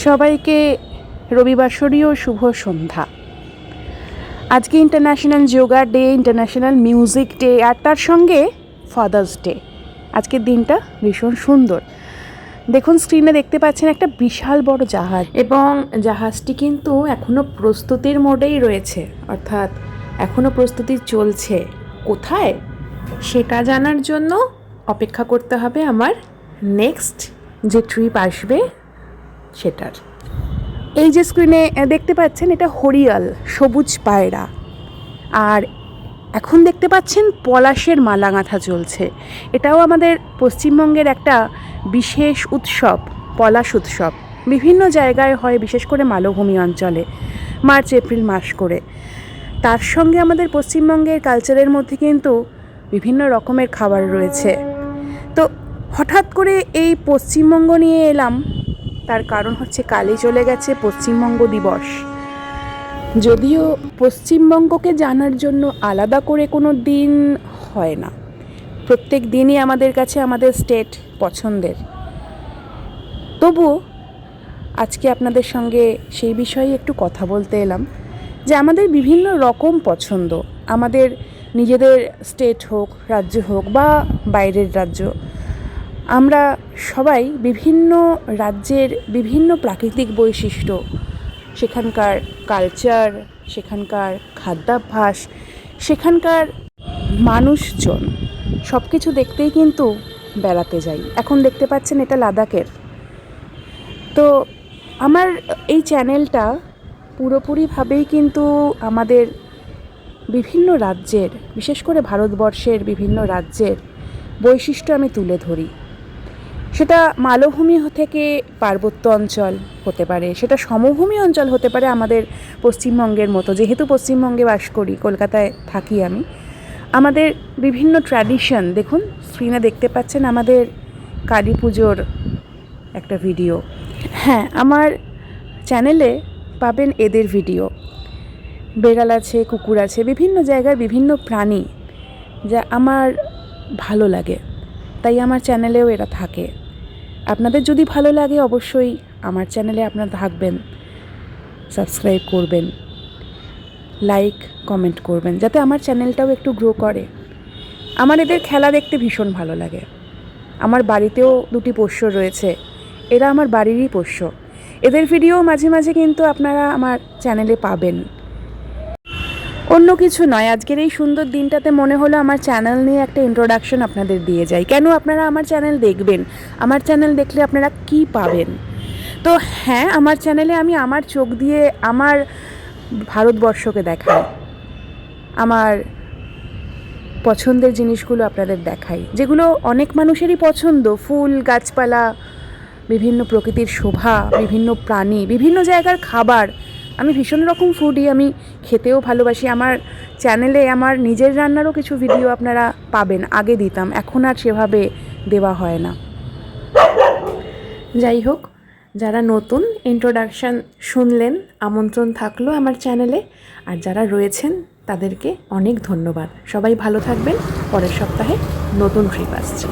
সবাইকে রবিবাসরীয় শুভ সন্ধ্যা। আজকে international yoga day, international music day, আর তার সঙ্গে ফাদার্স ডে। আজকের দিনটা ভীষণ সুন্দর। দেখুন, স্ক্রিনে দেখতে পাচ্ছেন একটা বিশাল বড় জাহাজ, এবং জাহাজটি কিন্তু এখনও প্রস্তুতির মোডেই রয়েছে, অর্থাৎ এখনও প্রস্তুতি চলছে। কোথায় সেটা জানার জন্য অপেক্ষা করতে হবে আমার নেক্সট যে ট্রিপ আসবে সেটার। এই যে স্ক্রিনে দেখতে পাচ্ছেন, এটা হরিয়াল সবুজ পায়রা, আর এখন দেখতে পাচ্ছেন পলাশের মালা গাঁথা চলছে। এটাও আমাদের পশ্চিমবঙ্গের একটা বিশেষ উৎসব, পলাশ উৎসব। বিভিন্ন জায়গায় হয়, বিশেষ করে মালভূমি অঞ্চলে মার্চ এপ্রিল মাস করে। তার সঙ্গে আমাদের পশ্চিমবঙ্গের কালচারের মধ্যে কিন্তু বিভিন্ন রকমের খাবার রয়েছে। তো হঠাৎ করে এই পশ্চিমবঙ্গ নিয়ে এলাম, তার কারণ হচ্ছে কালই চলে গেছে পশ্চিমবঙ্গ দিবস। যদিও পশ্চিমবঙ্গকে জানার জন্য আলাদা করে কোনো দিন হয় না, প্রত্যেক দিনই আমাদের কাছে আমাদের স্টেট পছন্দের। তবু আজকে আপনাদের সঙ্গে সেই বিষয়ে একটু কথা বলতে এলাম, যে আমাদের বিভিন্ন রকম পছন্দ, আমাদের নিজেদের স্টেট হোক, রাজ্য হোক বা বাইরের রাজ্য, আমরা সবাই বিভিন্ন রাজ্যের বিভিন্ন প্রাকৃতিক বৈশিষ্ট্য, সেখানকার কালচার, সেখানকার খাদ্যাভ্যাস, সেখানকার মানুষজন, সব কিছু দেখতেই কিন্তু বেড়াতে যাই। এখন দেখতে পাচ্ছেন এটা লাদাখের। তো আমার এই চ্যানেলটা পুরোপুরিভাবেই কিন্তু আমাদের বিভিন্ন রাজ্যের, বিশেষ করে ভারতবর্ষের বিভিন্ন রাজ্যের বৈশিষ্ট্য আমি তুলে ধরি। সেটা মালভূমি থেকে পার্বত্য অঞ্চল হতে পারে, সেটা সমভূমি অঞ্চল হতে পারে আমাদের পশ্চিমবঙ্গের মতো। যেহেতু পশ্চিমবঙ্গে বাস করি, কলকাতায় থাকি আমি, আমাদের বিভিন্ন ট্র্যাডিশন, দেখুন স্ক্রিনে দেখতে পাচ্ছেন আমাদের কালী পুজোর একটা ভিডিও। হ্যাঁ, আমার চ্যানেলে পাবেন এদের ভিডিও। বেড়াল আছে, কুকুর আছে, বিভিন্ন জায়গার বিভিন্ন প্রাণী যা আমার ভালো লাগে, তাই আমার চ্যানেলেও এরা থাকে। আপনাদের যদি ভালো লাগে অবশ্যই আমার চ্যানেলে আপনারা থাকবেন, সাবস্ক্রাইব করবেন, লাইক কমেন্ট করবেন, যাতে আমার চ্যানেলটাও একটু গ্রো করে। আমার এদের খেলা দেখতে ভীষণ ভালো লাগে। আমার বাড়িতেও দুটি পোষ্য রয়েছে, এরা আমার বাড়িরই পোষ্য। এদের ভিডিও মাঝে মাঝে কিন্তু আপনারা আমার চ্যানেলে পাবেন। অন্য কিছু নয়, আজকের এই সুন্দর দিনটাতে মনে হলো আমার চ্যানেল নিয়ে একটা ইন্ট্রোডাকশন আপনাদের দিয়ে যাই। কেন আপনারা আমার চ্যানেল দেখবেন, আমার চ্যানেল দেখলে আপনারা কি পাবেন? তো হ্যাঁ, আমার চ্যানেলে আমি আমার চোখ দিয়ে আমার ভারতবর্ষকে দেখাই, আমার পছন্দের জিনিসগুলো আপনাদের দেখাই, যেগুলো অনেক মানুষেরই পছন্দ। ফুল, গাছপালা, বিভিন্ন প্রকৃতির শোভা, বিভিন্ন প্রাণী, বিভিন্ন জায়গার খাবার। আমি ভীষণ রকম ফুডি, আমি খেতেও ভালোবাসি। আমার চ্যানেলে আমার নিজের রান্নারও কিছু ভিডিও আপনারা পাবেন, আগে দিতাম, এখন আর সেভাবে দেওয়া হয় না। যাই হোক, যারা নতুন ইন্ট্রোডাকশান শুনলেন, আমন্ত্রণ থাকলো আমার চ্যানেলে, আর যারা রয়েছেন তাদেরকে অনেক ধন্যবাদ। সবাই ভালো থাকবেন। পরের সপ্তাহে নতুন ট্রিপ আসছে।